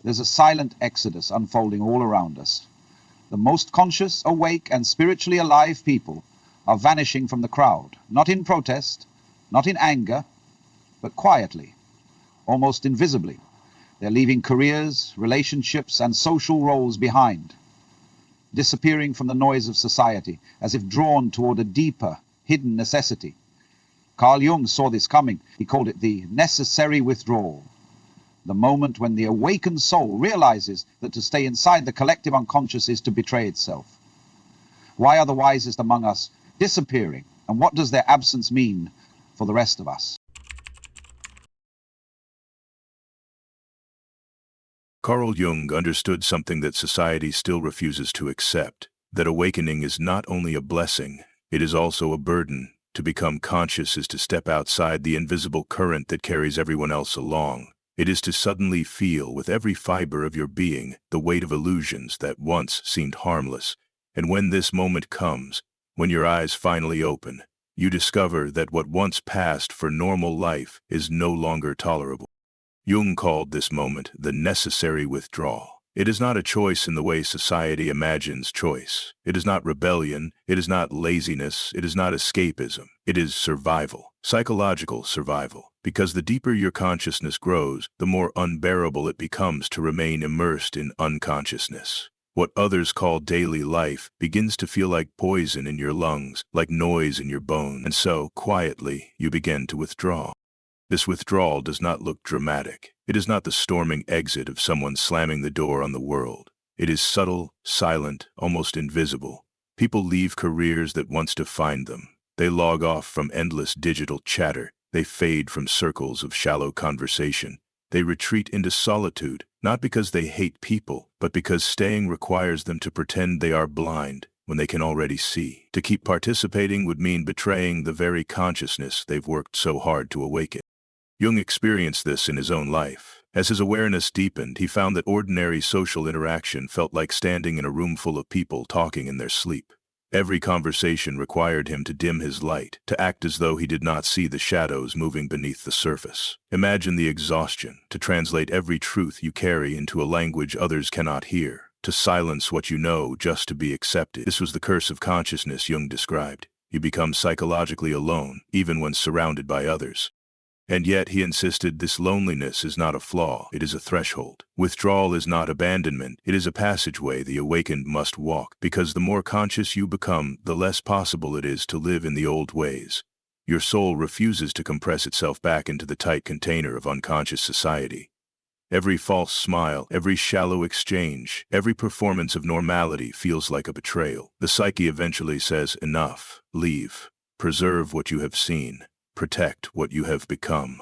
There's a silent exodus unfolding all around us. The most conscious, awake, and spiritually alive people are vanishing from the crowd, not in protest, not in anger, but quietly, almost invisibly. They're leaving careers, relationships, and social roles behind, disappearing from the noise of society, as if drawn toward a deeper, hidden necessity. Carl Jung saw this coming. He called it the necessary withdrawal, the moment when the awakened soul realizes that to stay inside the collective unconscious is to betray itself. Why are the wisest among us disappearing, and what does their absence mean for the rest of us? Carl Jung understood something that society still refuses to accept, that awakening is not only a blessing, it is also a burden. To become conscious is to step outside the invisible current that carries everyone else along. It is to suddenly feel with every fiber of your being the weight of illusions that once seemed harmless. And when this moment comes, when your eyes finally open, you discover that what once passed for normal life is no longer tolerable. Jung called this moment the necessary withdrawal. It is not a choice in the way society imagines choice. It is not rebellion. It is not laziness. It is not escapism. It is survival, psychological survival. Because the deeper your consciousness grows, the more unbearable it becomes to remain immersed in unconsciousness. What others call daily life begins to feel like poison in your lungs, like noise in your bones, and so, quietly, you begin to withdraw. This withdrawal does not look dramatic. It is not the storming exit of someone slamming the door on the world. It is subtle, silent, almost invisible. People leave careers that once defined them. They log off from endless digital chatter. They fade from circles of shallow conversation. They retreat into solitude, not because they hate people, but because staying requires them to pretend they are blind when they can already see. To keep participating would mean betraying the very consciousness they've worked so hard to awaken. Jung experienced this in his own life. As his awareness deepened, he found that ordinary social interaction felt like standing in a room full of people talking in their sleep. Every conversation required him to dim his light, to act as though he did not see the shadows moving beneath the surface. Imagine the exhaustion, to translate every truth you carry into a language others cannot hear, to silence what you know just to be accepted. This was the curse of consciousness Jung described. You become psychologically alone, even when surrounded by others. And yet, he insisted, this loneliness is not a flaw, it is a threshold. Withdrawal is not abandonment, it is a passageway the awakened must walk, because the more conscious you become, the less possible it is to live in the old ways. Your soul refuses to compress itself back into the tight container of unconscious society. Every false smile, every shallow exchange, every performance of normality feels like a betrayal. The psyche eventually says, enough, leave, preserve what you have seen. Protect what you have become.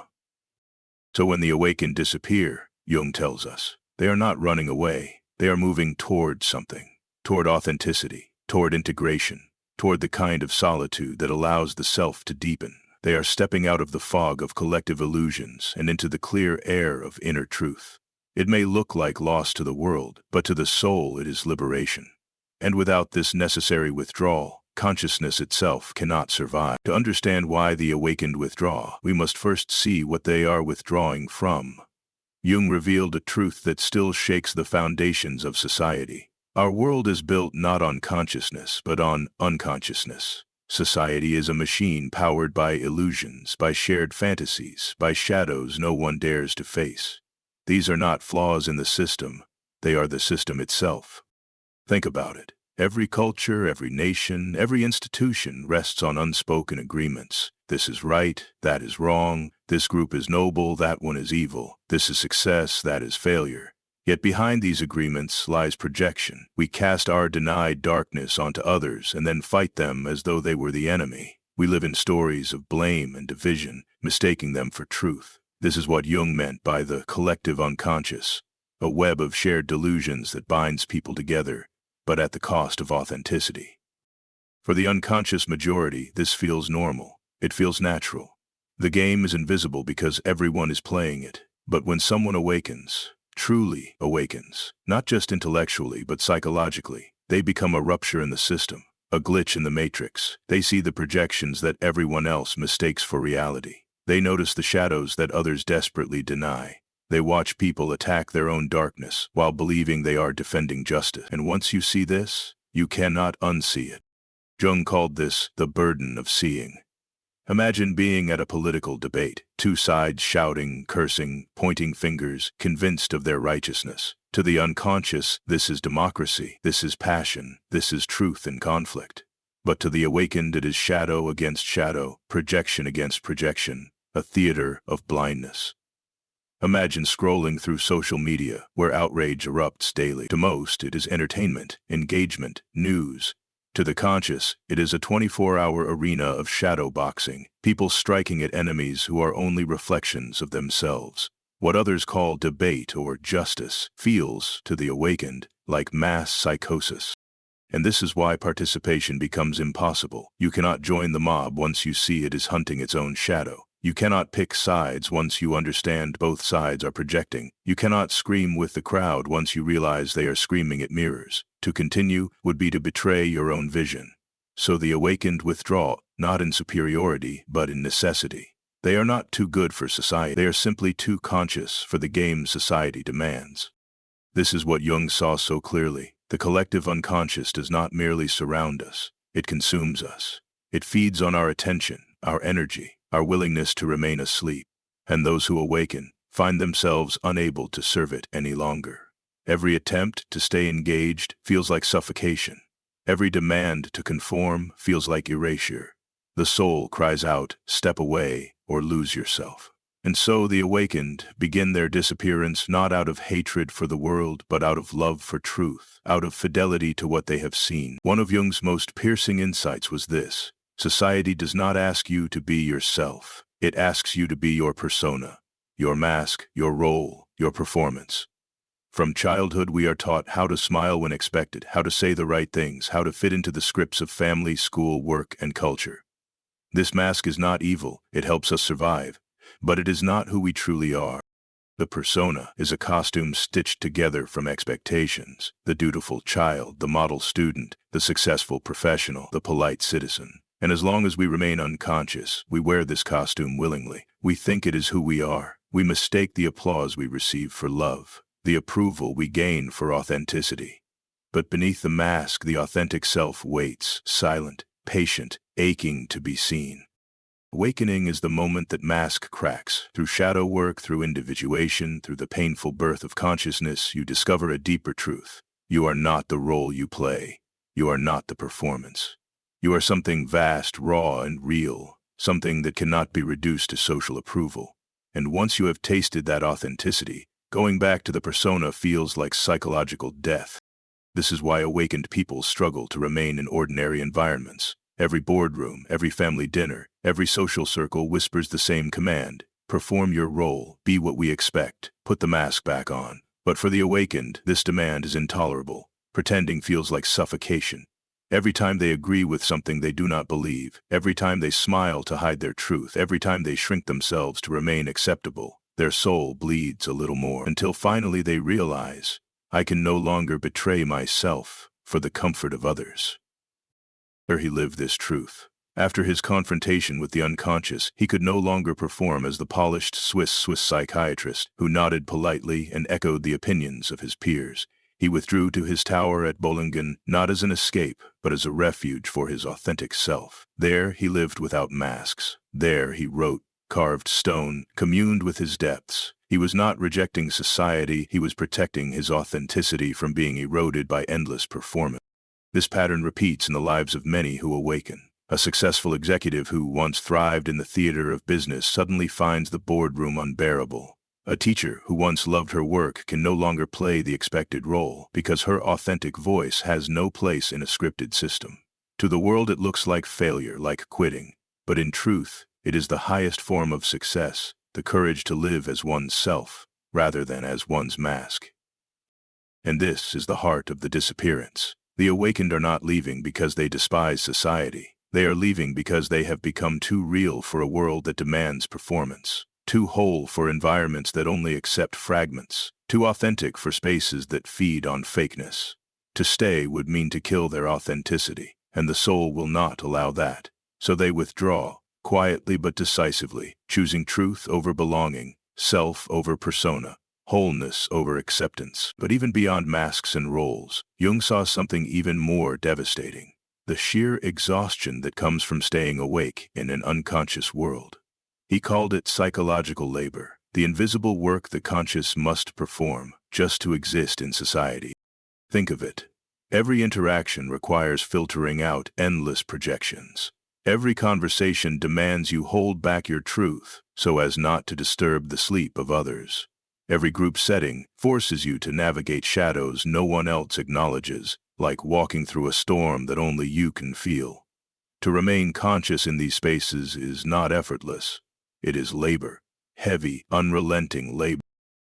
So when the awakened disappear, Jung tells us, they are not running away. They are moving toward something, toward authenticity, toward integration, toward the kind of solitude that allows the self to deepen. They are stepping out of the fog of collective illusions and into the clear air of inner truth. It may look like loss to the world, but to the soul it is liberation. And without this necessary withdrawal, consciousness itself cannot survive. To understand why the awakened withdraw, we must first see what they are withdrawing from. Jung revealed a truth that still shakes the foundations of society. Our world is built not on consciousness, but on unconsciousness. Society is a machine powered by illusions, by shared fantasies, by shadows no one dares to face. These are not flaws in the system, they are the system itself. Think about it. Every culture, every nation, every institution rests on unspoken agreements. This is right, that is wrong, this group is noble, that one is evil, this is success, that is failure. Yet behind these agreements lies projection. We cast our denied darkness onto others and then fight them as though they were the enemy. We live in stories of blame and division, mistaking them for truth. This is what Jung meant by the collective unconscious, a web of shared delusions that binds people together, but at the cost of authenticity. For the unconscious majority, this feels normal. It feels natural. The game is invisible because everyone is playing it. But when someone awakens, truly awakens, not just intellectually but psychologically, they become a rupture in the system, a glitch in the matrix. They see the projections that everyone else mistakes for reality. They notice the shadows that others desperately deny. They watch people attack their own darkness while believing they are defending justice. And once you see this, you cannot unsee it. Jung called this the burden of seeing. Imagine being at a political debate, two sides shouting, cursing, pointing fingers, convinced of their righteousness. To the unconscious, this is democracy, this is passion, this is truth in conflict. But to the awakened, it is shadow against shadow, projection against projection, a theater of blindness. Imagine scrolling through social media, where outrage erupts daily. To most, it is entertainment, engagement, news. To the conscious, it is a 24-hour arena of shadow boxing, people striking at enemies who are only reflections of themselves. What others call debate or justice feels, to the awakened, like mass psychosis. And this is why participation becomes impossible. You cannot join the mob once you see it is hunting its own shadow. You cannot pick sides once you understand both sides are projecting. You cannot scream with the crowd once you realize they are screaming at mirrors. To continue would be to betray your own vision. So the awakened withdraw, not in superiority, but in necessity. They are not too good for society. They are simply too conscious for the game society demands. This is what Jung saw so clearly. The collective unconscious does not merely surround us. It consumes us. It feeds on our attention, our energy, our willingness to remain asleep. And those who awaken find themselves unable to serve it any longer. Every attempt to stay engaged feels like suffocation. Every demand to conform feels like erasure. The soul cries out, step away or lose yourself. And so the awakened begin their disappearance not out of hatred for the world, but out of love for truth, out of fidelity to what they have seen. One of Jung's most piercing insights was this: society does not ask you to be yourself. It asks you to be your persona, your mask, your role, your performance. From childhood, we are taught how to smile when expected, how to say the right things, how to fit into the scripts of family, school, work, and culture. This mask is not evil, it helps us survive, but it is not who we truly are. The persona is a costume stitched together from expectations: the dutiful child, the model student, the successful professional, the polite citizen. And as long as we remain unconscious, we wear this costume willingly. We think it is who we are. We mistake the applause we receive for love, the approval we gain for authenticity. But beneath the mask, the authentic self waits, silent, patient, aching to be seen. Awakening is the moment that mask cracks. Through shadow work, through individuation, through the painful birth of consciousness, you discover a deeper truth. You are not the role you play. You are not the performance. You are something vast, raw, and real, something that cannot be reduced to social approval. And once you have tasted that authenticity, going back to the persona feels like psychological death. This is why awakened people struggle to remain in ordinary environments. Every boardroom, every family dinner, every social circle whispers the same command: perform your role, be what we expect, put the mask back on. But for the awakened, this demand is intolerable. Pretending feels like suffocation. Every time they agree with something they do not believe, every time they smile to hide their truth, every time they shrink themselves to remain acceptable, their soul bleeds a little more, until finally they realize, I can no longer betray myself for the comfort of others. There he lived this truth. After his confrontation with the unconscious, he could no longer perform as the polished Swiss psychiatrist who nodded politely and echoed the opinions of his peers. He withdrew to his tower at Bollingen, not as an escape, but as a refuge for his authentic self. There he lived without masks. There he wrote, carved stone, communed with his depths. He was not rejecting society, he was protecting his authenticity from being eroded by endless performance. This pattern repeats in the lives of many who awaken. A successful executive who once thrived in the theater of business suddenly finds the boardroom unbearable. A teacher who once loved her work can no longer play the expected role because her authentic voice has no place in a scripted system. To the world it looks like failure, like quitting. But in truth, it is the highest form of success, the courage to live as one's self, rather than as one's mask. And this is the heart of the disappearance. The awakened are not leaving because they despise society. They are leaving because they have become too real for a world that demands performance, too whole for environments that only accept fragments, too authentic for spaces that feed on fakeness. To stay would mean to kill their authenticity, and the soul will not allow that. So they withdraw, quietly but decisively, choosing truth over belonging, self over persona, wholeness over acceptance. But even beyond masks and roles, Jung saw something even more devastating: the sheer exhaustion that comes from staying awake in an unconscious world. He called it psychological labor, the invisible work the conscious must perform just to exist in society. Think of it. Every interaction requires filtering out endless projections. Every conversation demands you hold back your truth so as not to disturb the sleep of others. Every group setting forces you to navigate shadows no one else acknowledges, like walking through a storm that only you can feel. To remain conscious in these spaces is not effortless. It is labor, heavy, unrelenting labor.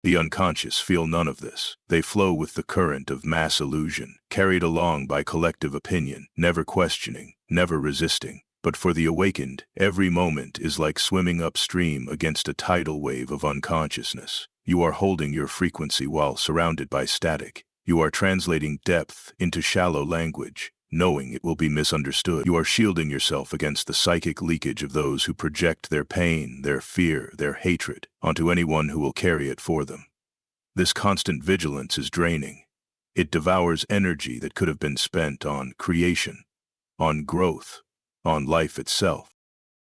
The unconscious feel none of this. They flow with the current of mass illusion, carried along by collective opinion, never questioning, never resisting. But for the awakened, every moment is like swimming upstream against a tidal wave of unconsciousness. You are holding your frequency while surrounded by static. You are translating depth into shallow language, knowing it will be misunderstood. You are shielding yourself against the psychic leakage of those who project their pain, their fear, their hatred onto anyone who will carry it for them. This constant vigilance is draining. It devours energy that could have been spent on creation, on growth, on life itself.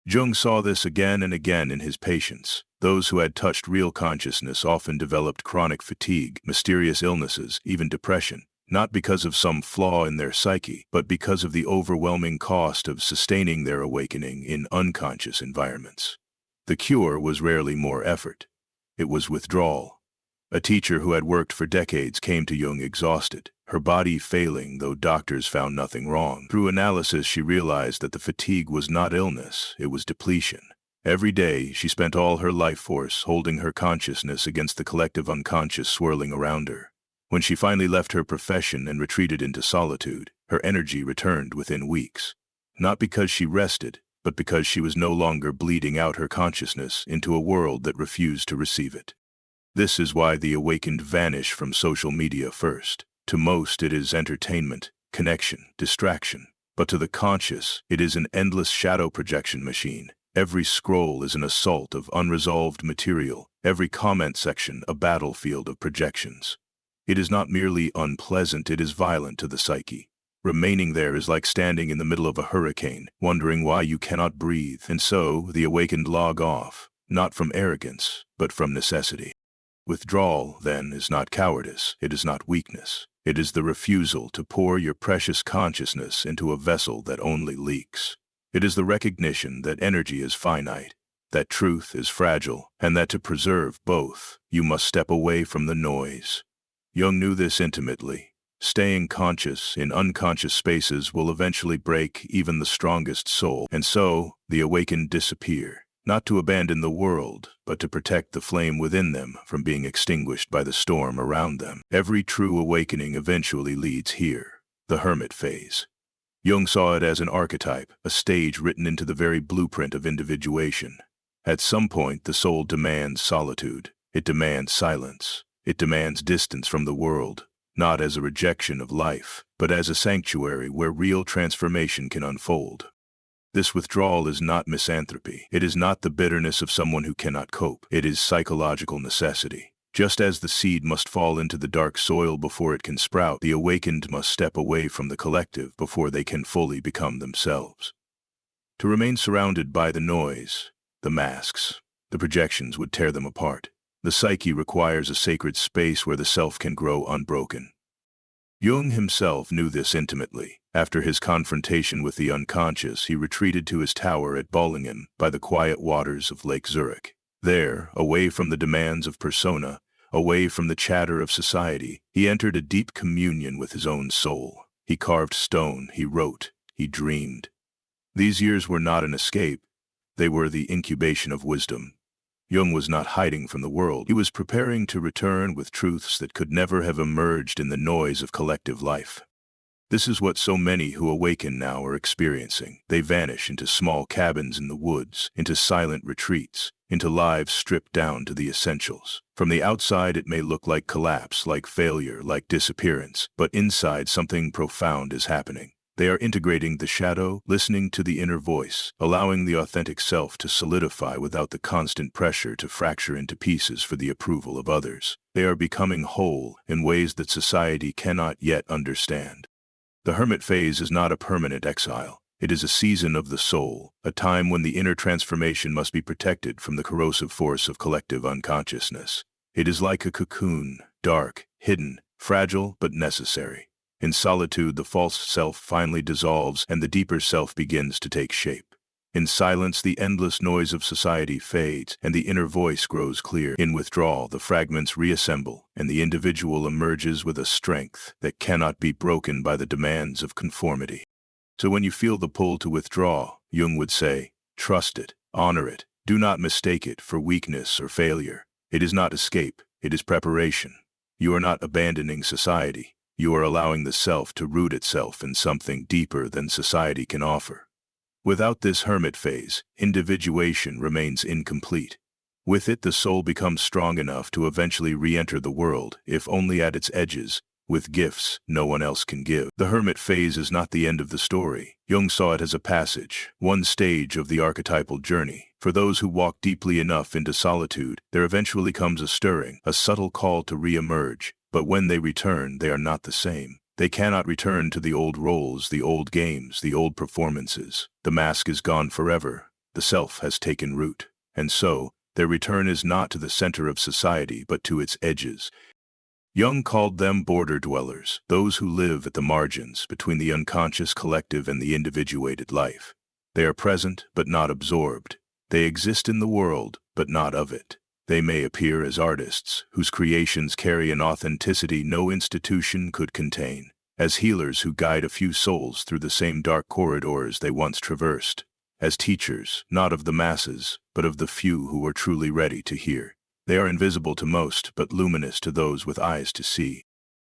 Jung saw this again and again in his patients. Those who had touched real consciousness often developed chronic fatigue, mysterious illnesses, even depression, not because of some flaw in their psyche, but because of the overwhelming cost of sustaining their awakening in unconscious environments. The cure was rarely more effort. It was withdrawal. A teacher who had worked for decades came to Jung exhausted, her body failing though doctors found nothing wrong. Through analysis, she realized that the fatigue was not illness, it was depletion. Every day, she spent all her life force holding her consciousness against the collective unconscious swirling around her. When she finally left her profession and retreated into solitude, her energy returned within weeks. Not because she rested, but because she was no longer bleeding out her consciousness into a world that refused to receive it. This is why the awakened vanish from social media first. To most, it is entertainment, connection, distraction. But to the conscious, it is an endless shadow projection machine. Every scroll is an assault of unresolved material, every comment section a battlefield of projections. It is not merely unpleasant, it is violent to the psyche. Remaining there is like standing in the middle of a hurricane, wondering why you cannot breathe. And so, the awakened log off, not from arrogance, but from necessity. Withdrawal, then, is not cowardice, it is not weakness. It is the refusal to pour your precious consciousness into a vessel that only leaks. It is the recognition that energy is finite, that truth is fragile, and that to preserve both, you must step away from the noise. Jung knew this intimately. Staying conscious in unconscious spaces will eventually break even the strongest soul, and so the awakened disappear. Not to abandon the world, but to protect the flame within them from being extinguished by the storm around them. Every true awakening eventually leads here, the hermit phase. Jung saw it as an archetype, a stage written into the very blueprint of individuation. At some point, the soul demands solitude. It demands silence. It demands distance from the world, not as a rejection of life, but as a sanctuary where real transformation can unfold. This withdrawal is not misanthropy. It is not the bitterness of someone who cannot cope. It is psychological necessity. Just as the seed must fall into the dark soil before it can sprout, the awakened must step away from the collective before they can fully become themselves. To remain surrounded by the noise, the masks, the projections would tear them apart. The psyche requires a sacred space where the self can grow unbroken. Jung himself knew this intimately. After his confrontation with the unconscious, he retreated to his tower at Bollingen by the quiet waters of Lake Zurich. There, away from the demands of persona, away from the chatter of society, he entered a deep communion with his own soul. He carved stone, he wrote, he dreamed. These years were not an escape. They were the incubation of wisdom. Jung was not hiding from the world. He was preparing to return with truths that could never have emerged in the noise of collective life. This is what so many who awaken now are experiencing. They vanish into small cabins in the woods, into silent retreats, into lives stripped down to the essentials. From the outside, it may look like collapse, like failure, like disappearance, but inside something profound is happening. They are integrating the shadow, listening to the inner voice, allowing the authentic self to solidify without the constant pressure to fracture into pieces for the approval of others. They are becoming whole in ways that society cannot yet understand. The hermit phase is not a permanent exile. It is a season of the soul, a time when the inner transformation must be protected from the corrosive force of collective unconsciousness. It is like a cocoon, dark, hidden, fragile, but necessary. In solitude, the false self finally dissolves and the deeper self begins to take shape. In silence, the endless noise of society fades and the inner voice grows clear. In withdrawal, the fragments reassemble and the individual emerges with a strength that cannot be broken by the demands of conformity. So when you feel the pull to withdraw, Jung would say, trust it, honor it, do not mistake it for weakness or failure. It is not escape, it is preparation. You are not abandoning society. You are allowing the self to root itself in something deeper than society can offer. Without this hermit phase, individuation remains incomplete. With it, the soul becomes strong enough to eventually re-enter the world, if only at its edges, with gifts no one else can give. The hermit phase is not the end of the story. Jung saw it as a passage, one stage of the archetypal journey. For those who walk deeply enough into solitude, there eventually comes a stirring, a subtle call to re-emerge. But when they return, they are not the same. They cannot return to the old roles, the old games, the old performances. The mask is gone forever. The self has taken root. And so, their return is not to the center of society, but to its edges. Jung called them border dwellers, those who live at the margins between the unconscious collective and the individuated life. They are present, but not absorbed. They exist in the world, but not of it. They may appear as artists, whose creations carry an authenticity no institution could contain, as healers who guide a few souls through the same dark corridors they once traversed, as teachers, not of the masses, but of the few who are truly ready to hear. They are invisible to most, but luminous to those with eyes to see.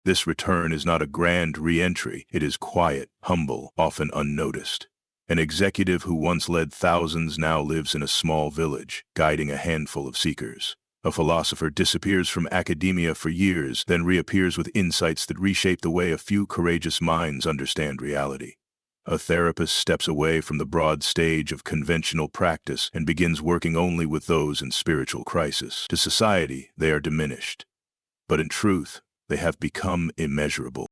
This return is not a grand re-entry, it is quiet, humble, often unnoticed. An executive who once led thousands now lives in a small village, guiding a handful of seekers. A philosopher disappears from academia for years, then reappears with insights that reshape the way a few courageous minds understand reality. A therapist steps away from the broad stage of conventional practice and begins working only with those in spiritual crisis. To society, they are diminished. But in truth, they have become immeasurable.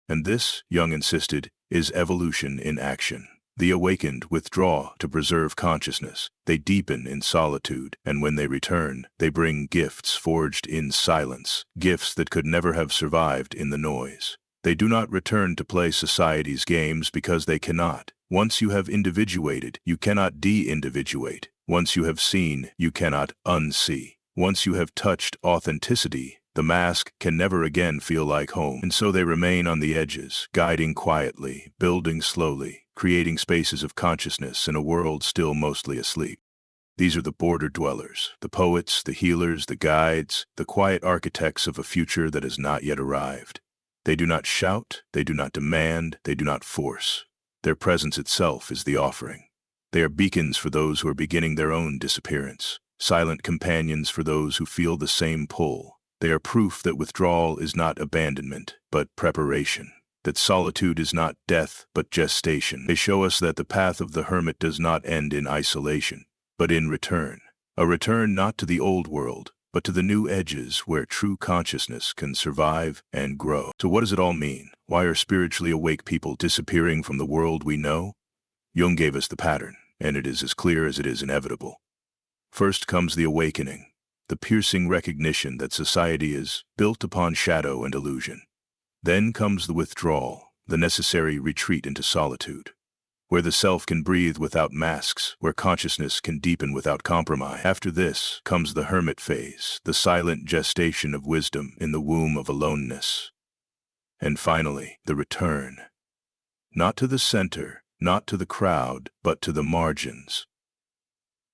And this, Jung insisted, is evolution in action. The awakened withdraw to preserve consciousness. They deepen in solitude, and when they return, they bring gifts forged in silence, gifts that could never have survived in the noise. They do not return to play society's games because they cannot. Once you have individuated, you cannot de-individuate. Once you have seen, you cannot unsee. Once you have touched authenticity, the mask can never again feel like home. And so they remain on the edges, guiding quietly, building slowly, creating spaces of consciousness in a world still mostly asleep. These are the border dwellers, the poets, the healers, the guides, the quiet architects of a future that has not yet arrived. They do not shout, they do not demand, they do not force. Their presence itself is the offering. They are beacons for those who are beginning their own disappearance, silent companions for those who feel the same pull. They are proof that withdrawal is not abandonment, but preparation. That solitude is not death, but gestation. They show us that the path of the hermit does not end in isolation, but in return. A return not to the old world, but to the new edges where true consciousness can survive and grow. So what does it all mean? Why are spiritually awake people disappearing from the world we know? Jung gave us the pattern, and it is as clear as it is inevitable. First comes the awakening, the piercing recognition that society is built upon shadow and illusion. Then comes the withdrawal, the necessary retreat into solitude, where the self can breathe without masks, where consciousness can deepen without compromise. After this comes the hermit phase, the silent gestation of wisdom in the womb of aloneness. And finally, the return. Not to the center, not to the crowd, but to the margins.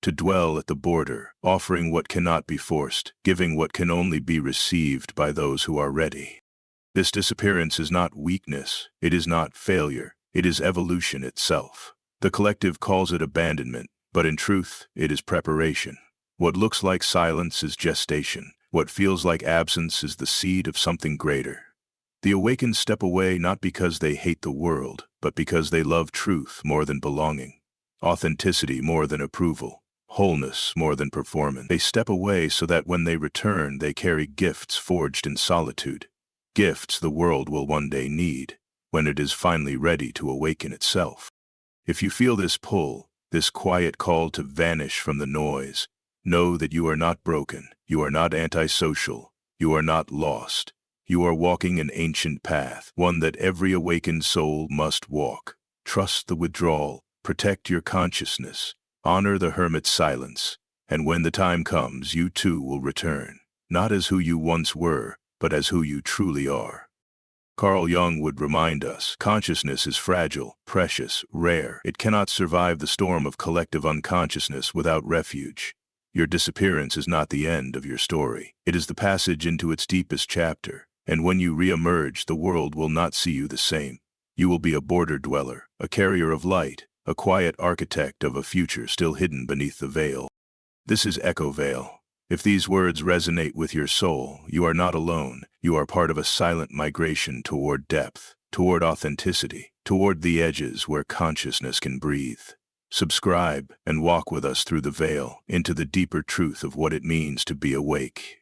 To dwell at the border, offering what cannot be forced, giving what can only be received by those who are ready. This disappearance is not weakness, it is not failure, it is evolution itself. The collective calls it abandonment, but in truth, it is preparation. What looks like silence is gestation. What feels like absence is the seed of something greater. The awakened step away not because they hate the world, but because they love truth more than belonging, authenticity more than approval, wholeness more than performance. They step away so that when they return, they carry gifts forged in solitude, gifts the world will one day need, when it is finally ready to awaken itself. If you feel this pull, this quiet call to vanish from the noise, know that you are not broken, you are not antisocial, you are not lost. You are walking an ancient path, one that every awakened soul must walk. Trust the withdrawal, protect your consciousness, honor the hermit's silence, and when the time comes, you too will return, not as who you once were, but as who you truly are. Carl Jung would remind us, consciousness is fragile, precious, rare. It cannot survive the storm of collective unconsciousness without refuge. Your disappearance is not the end of your story. It is the passage into its deepest chapter. And when you re-emerge, the world will not see you the same. You will be a border dweller, a carrier of light, a quiet architect of a future still hidden beneath the veil. This is Echo Veil. If these words resonate with your soul, you are not alone. You are part of a silent migration toward depth, toward authenticity, toward the edges where consciousness can breathe. Subscribe and walk with us through the veil into the deeper truth of what it means to be awake.